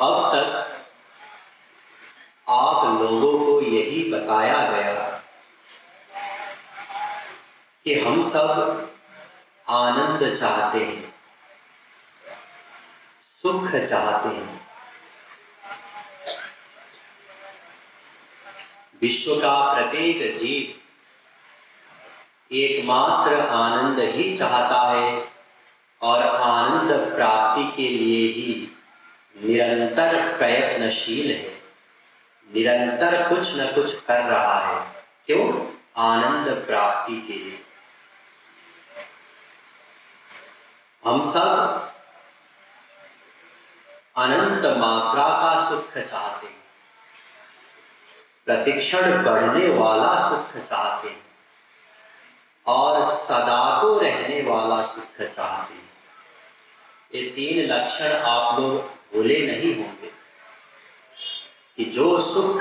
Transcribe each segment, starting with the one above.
अब तक आप लोगों को यही बताया गया कि हम सब आनंद चाहते हैं, सुख चाहते हैं। विश्व का प्रत्येक जीव एकमात्र आनंद ही चाहता है और आनंद प्राप्ति के लिए ही निरंतर प्रयत्नशील है, निरंतर कुछ न कुछ कर रहा है। क्यों? आनंद प्राप्ति के लिए। हम सब अनंत मात्रा का सुख चाहते हैं, प्रतिक्षण बढ़ने वाला सुख चाहते हैं और सदा को रहने वाला सुख चाहते हैं। ये तीन लक्षण आप लोग भूले नहीं होंगे कि जो सुख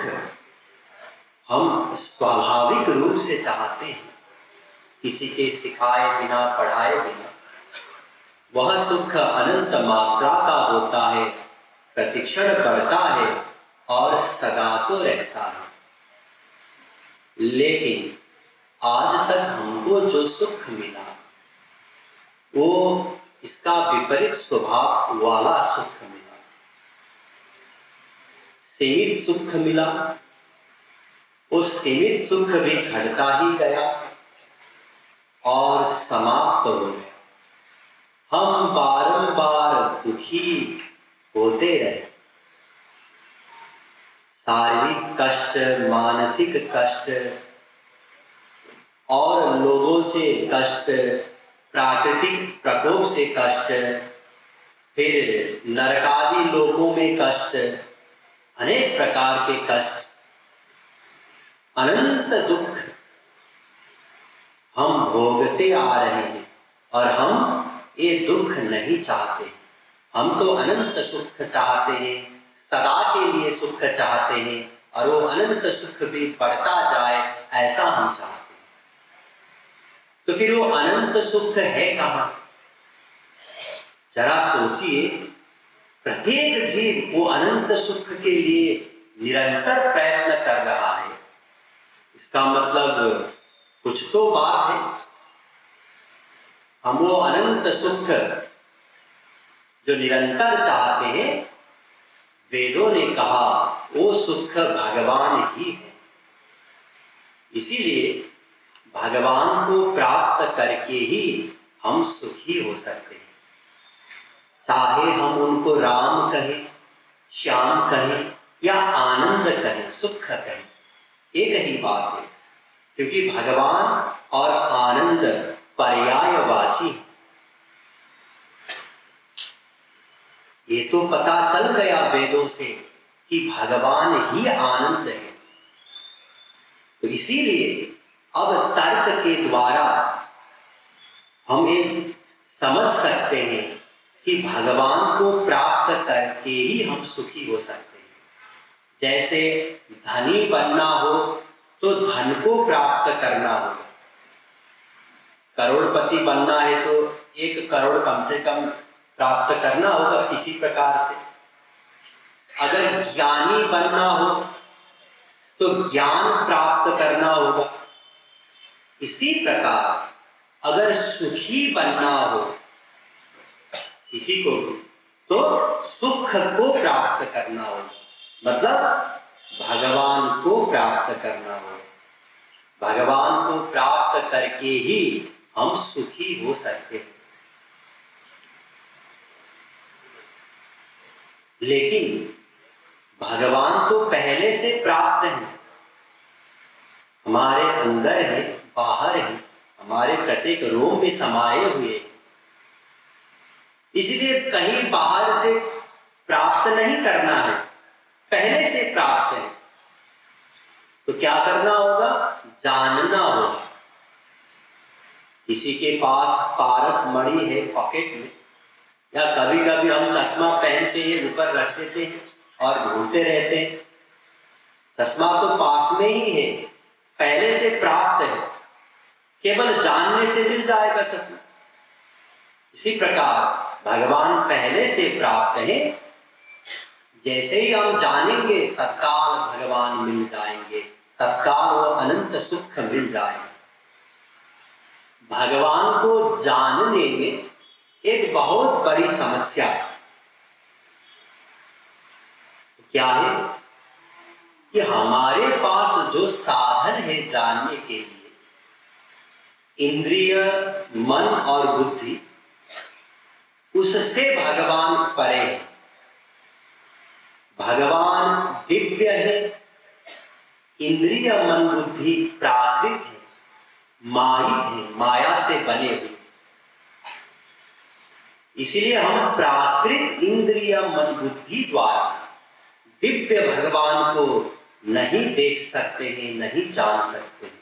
हम स्वाभाविक रूप से चाहते हैं, किसी के सिखाए बिना, पढ़ाए बिना, वह सुख अनंत मात्रा का होता है, प्रतिक्षण बढ़ता है और सदा को रहता है। लेकिन आज तक हमको जो सुख मिला वो इसका विपरीत स्वभाव वाला सुख मिला। सीमित सुख मिला, वो सीमित सुख भी घटता ही गया और समाप्त हो गया। हम बारंबार दुखी होते रहे। शारीरिक कष्ट, मानसिक कष्ट और लोगों से कष्ट, प्राकृतिक प्रकोप से कष्ट, फिर नरकादि लोकों में कष्ट, अनेक प्रकार के कष्ट, अनंत दुख हम भोगते आ रहे हैं और हम ये दुख नहीं चाहते। हम तो अनंत सुख चाहते हैं, सदा के लिए सुख चाहते हैं और वो अनंत सुख भी बढ़ता जाए ऐसा हम चाहते हैं। तो फिर वो अनंत सुख है कहाँ? जरा सोचिए, प्रत्येक जीव वो अनंत सुख के लिए निरंतर प्रयत्न कर रहा है। इसका मतलब कुछ तो बात है। हम वो अनंत सुख जो निरंतर चाहते हैं, वेदों ने कहा वो सुख भगवान ही है। इसीलिए भगवान को प्राप्त करके ही हम सुखी हो सकते हैं। चाहे हम उनको राम कहें, श्याम कहें या आनंद कहें, सुख कहें, एक ही बात है, क्योंकि भगवान और आनंद पर्यायवाची है। ये तो पता चल गया वेदों से कि भगवान ही आनंद है। तो इसीलिए अब तर्क के द्वारा हम ये समझ सकते हैं कि भगवान को प्राप्त करके ही हम सुखी हो सकते हैं। जैसे धनी बनना हो तो धन को प्राप्त करना होगा। करोड़पति बनना है तो 1 करोड़ कम से कम प्राप्त करना होगा किसी प्रकार से। अगर ज्ञानी बनना हो तो ज्ञान प्राप्त करना होगा। इसी प्रकार अगर सुखी बनना हो किसी को तो सुख को प्राप्त करना होगा, मतलब भगवान को प्राप्त करना होगा। भगवान को प्राप्त करके ही हम सुखी हो सकते हैं। लेकिन भगवान तो पहले से प्राप्त है, हमारे अंदर है, बाहर है, हमारे प्रत्येक रोम में समाये हुए। इसलिए कहीं बाहर से प्राप्त नहीं करना है, पहले से प्राप्त है। तो क्या करना होगा? जानना होगा। किसी के पास पारस मणि है पॉकेट में, या कभी कभी हम चश्मा पहनते हैं, ऊपर रख देते हैं और घूमते रहते हैं। चश्मा तो पास में ही है, पहले से प्राप्त है, केवल जानने से मिल जाएगा चश्मा। इसी प्रकार भगवान पहले से प्राप्त है, जैसे ही हम जानेंगे तत्काल भगवान मिल जाएंगे, तत्काल वो अनंत सुख मिल जाएगा। भगवान को जानने में एक बहुत बड़ी समस्या है। क्या है कि हमारे पास जो साधन है जानने के लिए, इंद्रिय, मन और बुद्धि, उससे भगवान परे है। भगवान दिव्य है, इंद्रिय मन बुद्धि प्राकृत है, मायिक है, माया से बने हुए। इसलिए हम प्राकृत इंद्रिय मन बुद्धि द्वारा दिव्य भगवान को नहीं देख सकते हैं, नहीं जान सकते हैं।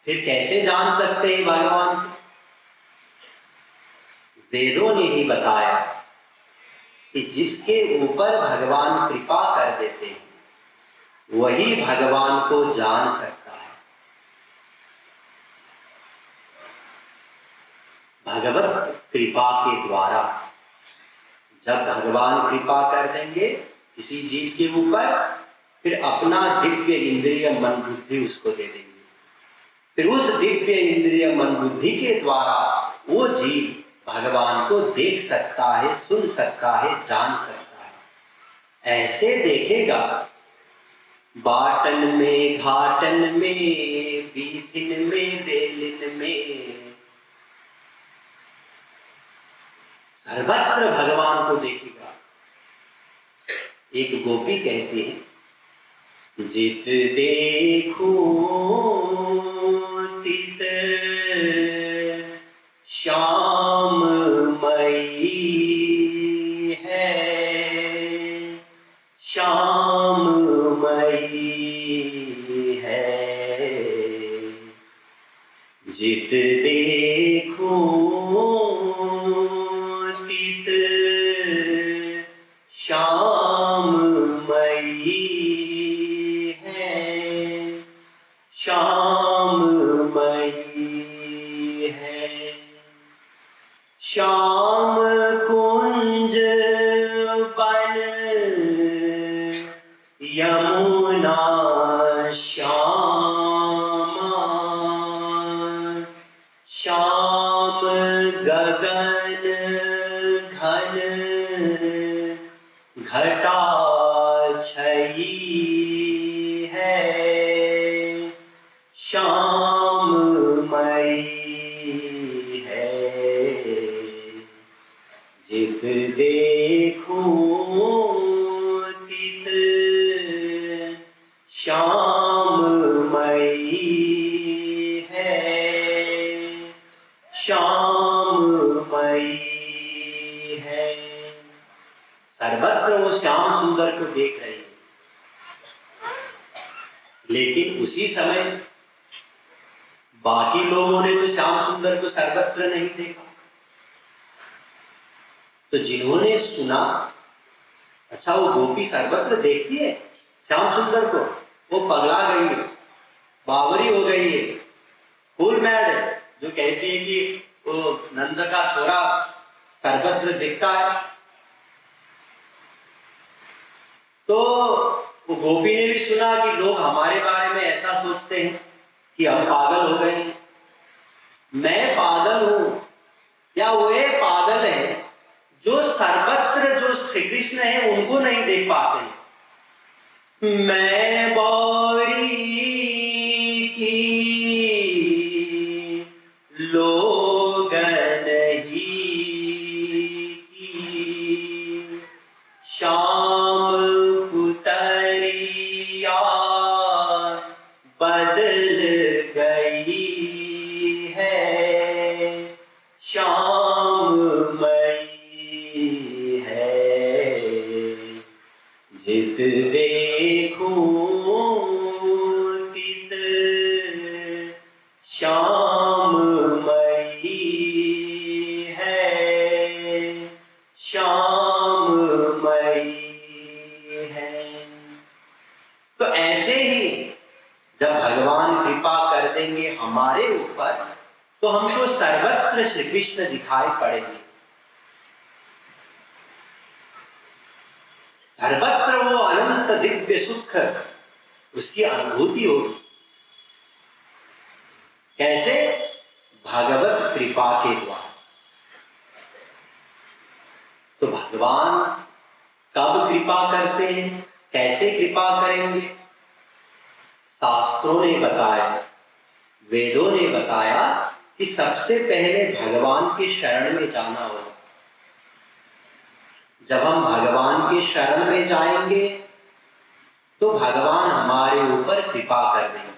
फिर कैसे जान सकते हैं भगवान को? वेदों ने ही बताया कि जिसके ऊपर भगवान कृपा कर देते हैं वही भगवान को जान सकता है। भगवत कृपा के द्वारा जब भगवान कृपा कर देंगे किसी जीव के ऊपर, फिर अपना दिव्य इंद्रिय मन बुद्धि उसको दे देंगे। फिर उस दिव्य इंद्रिय मन बुद्धि के द्वारा वो जीव भगवान को देख सकता है, सुन सकता है, जान सकता है। ऐसे देखेगा बाटन में, घाटन में, बीथिन में, बेलिन में, सर्वत्र भगवान को देखेगा। एक गोपी कहती है, जित देखो तित श्याम मई है, श्याम मई है, जित देखो तित श्याम मई है, श्याम मई है। श्याम कुंज बन यमुना श्यामा, श्याम गगन घन घटा छई है, श्याम मई है, जित देखो तित श्याम मई है, श्याम मई है। सर्वत्र वो श्याम सुंदर को देख रहे हैं, लेकिन उसी समय बाकी लोगों ने तो श्याम सुंदर को सर्वत्र नहीं देखा। तो जिन्होंने सुना, अच्छा वो गोपी सर्वत्र देखती है श्याम सुंदर को, वो पगला गई है, बावरी हो गई है, फुल मैड है, जो कहती है कि वो नंद का छोरा सर्वत्र दिखता है। तो वो गोपी ने भी सुना कि लोग हमारे बारे में ऐसा सोचते हैं कि हम पागल हो गए हैं। मैं पागल हूं या वे पागल है जो सर्वत्र जो श्री कृष्ण है उनको नहीं देख पाते। मैं बावरी की लोग नहीं की, श्याम पुतरिया बदल गई है, श्याम मई है, जित देखो तित श्याम मई है, श्याम मई है। तो ऐसे ही जब भगवान कृपा कर देंगे हमारे ऊपर, तो हमको सर्वत्र श्री कृष्ण दिखाई पड़ेंगे। सर्वत्र वो अनंत दिव्य सुख उसकी अनुभूति होगी। कैसे? भगवत कृपा के द्वारा। तो भगवान कब कृपा करते हैं, कैसे कृपा करेंगे? शास्त्रों ने बताया, वेदों ने बताया कि सबसे पहले भगवान के शरण में जाना होगा। जब हम भगवान के शरण में जाएंगे तो भगवान हमारे ऊपर कृपा कर देंगे।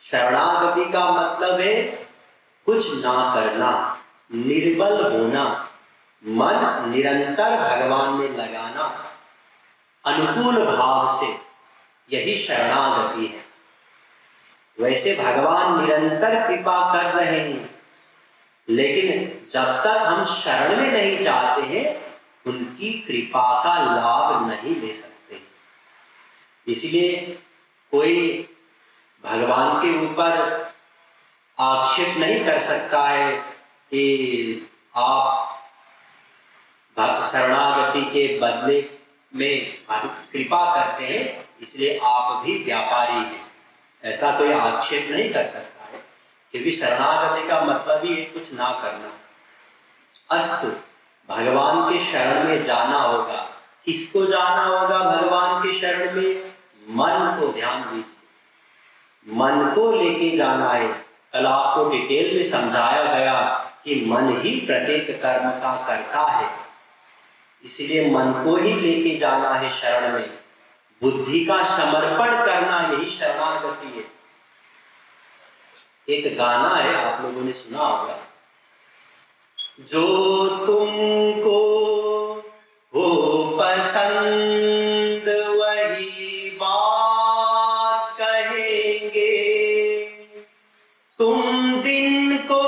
शरणागति का मतलब है कुछ ना करना, निर्बल होना, मन निरंतर भगवान में लगाना, अनुकूल भाव से, यही शरणागति है। वैसे भगवान निरंतर कृपा कर रहे हैं, लेकिन जब तक हम शरण में नहीं जाते हैं उनकी कृपा का लाभ नहीं ले सकते। इसलिए कोई भगवान के ऊपर आक्षेप नहीं कर सकता है कि आप शरणागति के बदले में कृपा करते हैं इसलिए आप भी व्यापारी हैं, ऐसा कोई आक्षेप नहीं कर सकता है। क्योंकि शरणागति का मतलब ही है कुछ ना करना। अस्तु, भगवान के शरण में जाना होगा। किसको जाना होगा भगवान के शरण में? मन को ध्यान दीजिए, मन को लेके जाना है। कल आपको डिटेल में समझाया गया कि मन ही प्रत्येक कर्म का कर्ता है, इसलिए मन को ही लेके जाना है शरण में। बुद्धि का समर्पण करना, यही शरणागति है। एक गाना है, आप लोगों ने सुना होगा, जो तुमको हो पसंद वही बात कहेंगे, तुम दिन को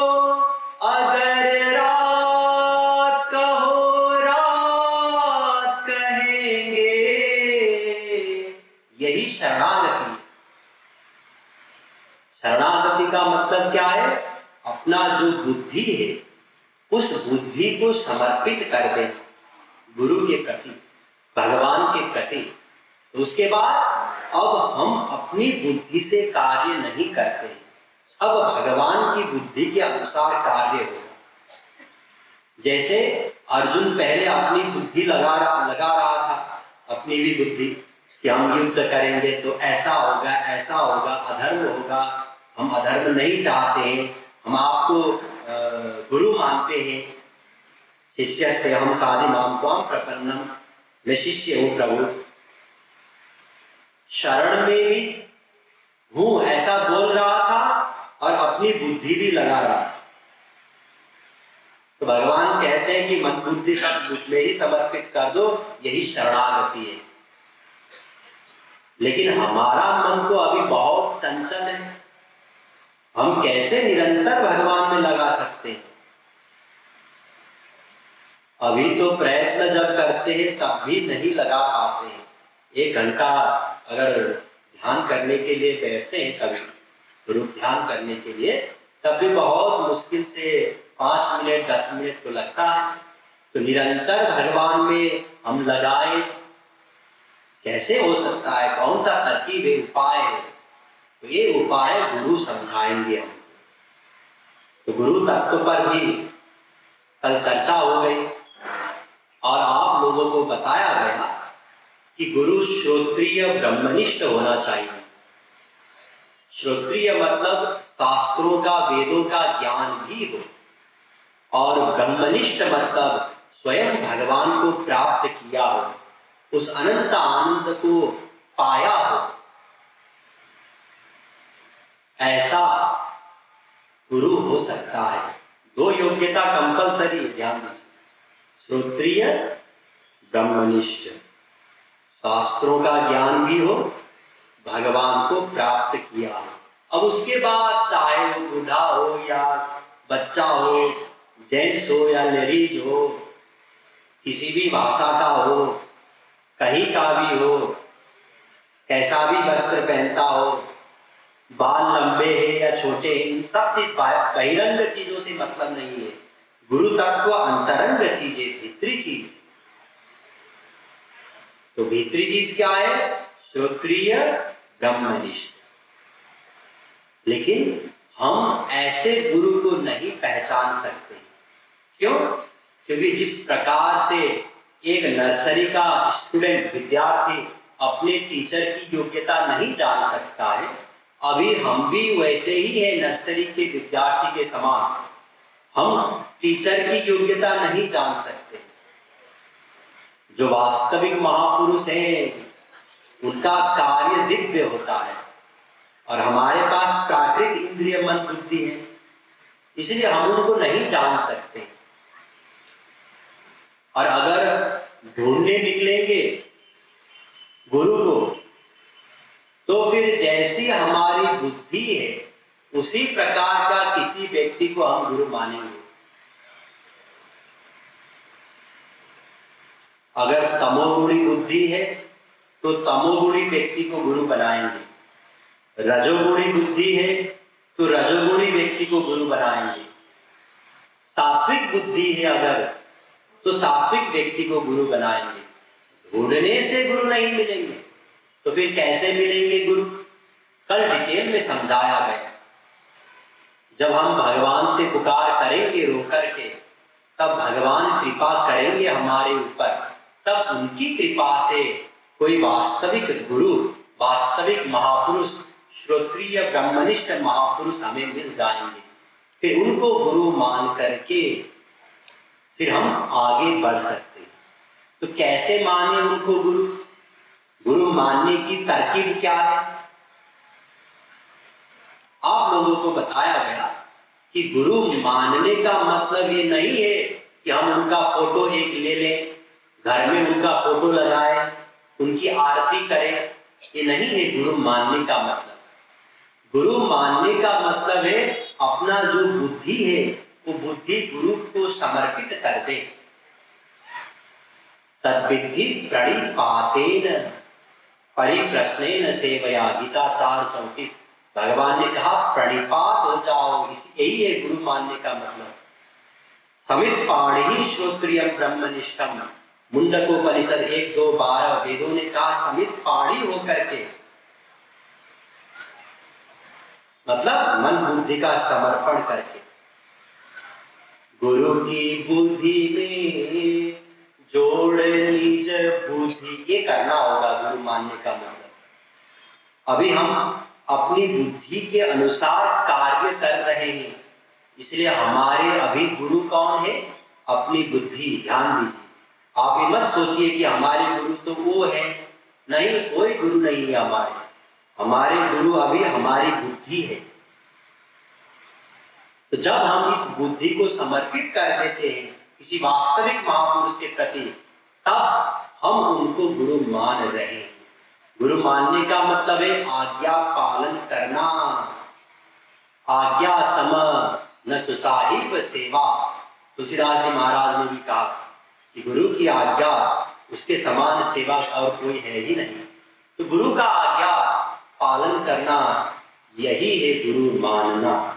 अगर रात कहो रात कहेंगे, यही शरणागति। शरणागति का मतलब क्या है? अपना जो बुद्धि है उस बुद्धि को समर्पित कर देना गुरु के प्रति, भगवान के प्रति। तो उसके बाद अब हम अपनी बुद्धि से कार्य नहीं करते, अब भगवान की बुद्धि के अनुसार कार्य होगा। जैसे अर्जुन पहले अपनी बुद्धि लगा रहा था, अपनी भी बुद्धि कि हम युद्ध करेंगे तो ऐसा होगा, अधर्म होगा, हम अधर्म नहीं चाहते हैं, हम आपको गुरु मानते हैं। शिष्यस्ते हम साधि माम त्वाम प्रपन्नम, मैं शिष्य हूँ प्रभु, शरण में भी हूँ, ऐसा बोल रहा था और अपनी बुद्धि भी लगा रहा था। तो भगवान कहते हैं कि मन बुद्धि सब मुझ में ही समर्पित कर दो, यही शरणागति है। लेकिन हमारा मन तो अभी बहुत चंचल है, हम कैसे निरंतर भगवान में लगा सकते हैं? अभी तो प्रयत्न जब करते हैं तब भी नहीं लगा पाते हैं। 1 घंटा अगर ध्यान करने के लिए बैठते हैं, कभी ग्रुप ध्यान करने के लिए, तब भी बहुत मुश्किल से 5 मिनट 10 मिनट तो लगता है। तो निरंतर भगवान में हम लगाए, कैसे हो सकता है? कौन सा तरकीब है, उपाय है? तो ये उपाय गुरु समझाएंगे हम। तो गुरु तत्व पर भी कल चर्चा हो गई और आप लोगों को बताया गया कि गुरु श्रोत्रिय ब्रह्मनिष्ठ होना चाहिए। श्रोत्रिय मतलब शास्त्रों का, वेदों का ज्ञान भी हो, और ब्रह्मनिष्ठ मतलब स्वयं भगवान को प्राप्त किया हो, उस अनंत आनंद को पाया हो, ऐसा गुरु हो सकता है। 2 योग्यता कंपलसरी, ध्यान दीजिए, श्रोत्रिय ब्रह्मनिष्ठ, शास्त्रों का ज्ञान भी हो, भगवान को प्राप्त किया हो। अब उसके बाद चाहे वो बूढ़ा हो या बच्चा हो, जेंट्स हो या लेडीज हो, किसी भी भाषा का हो, कहीं का भी हो, कैसा भी वस्त्र पहनता हो, बाल लंबे हैं या छोटे हैं, इन सब चीज बहिरंग चीजों से मतलब नहीं है। गुरु तत्व अंतरंग चीज है, भीतरी चीज है। तो भीतरी चीज क्या है? श्रोत्रिय ब्रह्मनिष्ठ। लेकिन हम ऐसे गुरु को नहीं पहचान सकते। क्यों? क्योंकि जिस प्रकार से एक नर्सरी का स्टूडेंट, विद्यार्थी अपने टीचर की योग्यता नहीं जान सकता है, अभी हम भी वैसे ही है नर्सरी के विद्यार्थी के समान। हम टीचर की योग्यता नहीं जान सकते। जो वास्तविक महापुरुष हैं उनका कार्य दिव्य होता है, और हमारे पास प्राकृतिक इंद्रिय मन बुद्धि है, इसलिए हम उनको नहीं जान सकते। और अगर ढूंढने निकलेंगे गुरु को, तो फिर जैसी हमारी बुद्धि है उसी प्रकार का किसी व्यक्ति को हम गुरु मानेंगे। अगर तमोगुणी बुद्धि है तो तमोगुणी व्यक्ति को गुरु बनाएंगे। रजोगुणी बुद्धि है तो रजोगुणी व्यक्ति को गुरु बनाएंगे। सात्विक बुद्धि है अगर, तो सात्विक व्यक्ति को गुरु बनाएंगे। ढूंढने से गुरु नहीं मिलेंगे तो फिर कैसे मिलेंगे गुरु? कल डिटेल में समझाया गया। जब हम भगवान से पुकार करेंगे रो करके, तब भगवान कृपा करेंगे हमारे ऊपर। तब उनकी कृपा से कोई वास्तविक गुरु, वास्तविक महापुरुष, श्रोत्रिय ब्रह्मनिष्ठ महापुरुष हमें मिल जाएंगे। फिर उनको गुरु मान करके फिर हम आगे बढ़ सकते हैं। तो कैसे माने उनको गुरु? गुरु मानने की तरकीब क्या है? आप लोगों को बताया गया कि गुरु मानने का मतलब ये नहीं है कि हम उनका फोटो एक ले लें, घर में उनका फोटो लगाएं, उनकी आरती करें। ये नहीं है गुरु मानने का मतलब। गुरु मानने का मतलब है अपना जो बुद्धि है वो बुद्धि गुरु को समर्पित कर दे। तद्विद्धि प्रणिपातेन परिप्रश्नेन सेवया, गीता 4:34। भगवान ने कहा प्रणिपात हो जाओ, यही है गुरु मानने का मतलब। समित पाणि श्रोत्रिय ब्रह्मनिष्ठम, मुंडकोपनिषद 1-2-12 वेदों ने कहा समित पाणि होकर के, मतलब मन बुद्धि का समर्पण करके। गुरु की बुद्धि में जोड़ निज बुद्धि, ये करना होगा गुरु मानने का मतलब। अभी हम अपनी बुद्धि के अनुसार कार्य कर रहे हैं, इसलिए हमारे अभी गुरु कौन है? अपनी बुद्धि। ध्यान दीजिए, आप ये मत सोचिए कि हमारे गुरु तो वो है। नहीं, कोई गुरु नहीं है हमारे। हमारे गुरु अभी हमारी बुद्धि है। तो जब हम इस बुद्धि को समर्पित कर देते हैं किसी वास्तविक महापुरुष के प्रति, तब हम उनको गुरु मान रहे हैं। गुरु मानने का मतलब है आज्ञा पालन करना। आज्ञा सम न सुसाहिब सेवा। तुलसीदास जी महाराज ने भी कहा कि गुरु की आज्ञा, उसके समान सेवा और कोई है ही नहीं। तो गुरु का आज्ञा पालन करना, यही है गुरु मानना।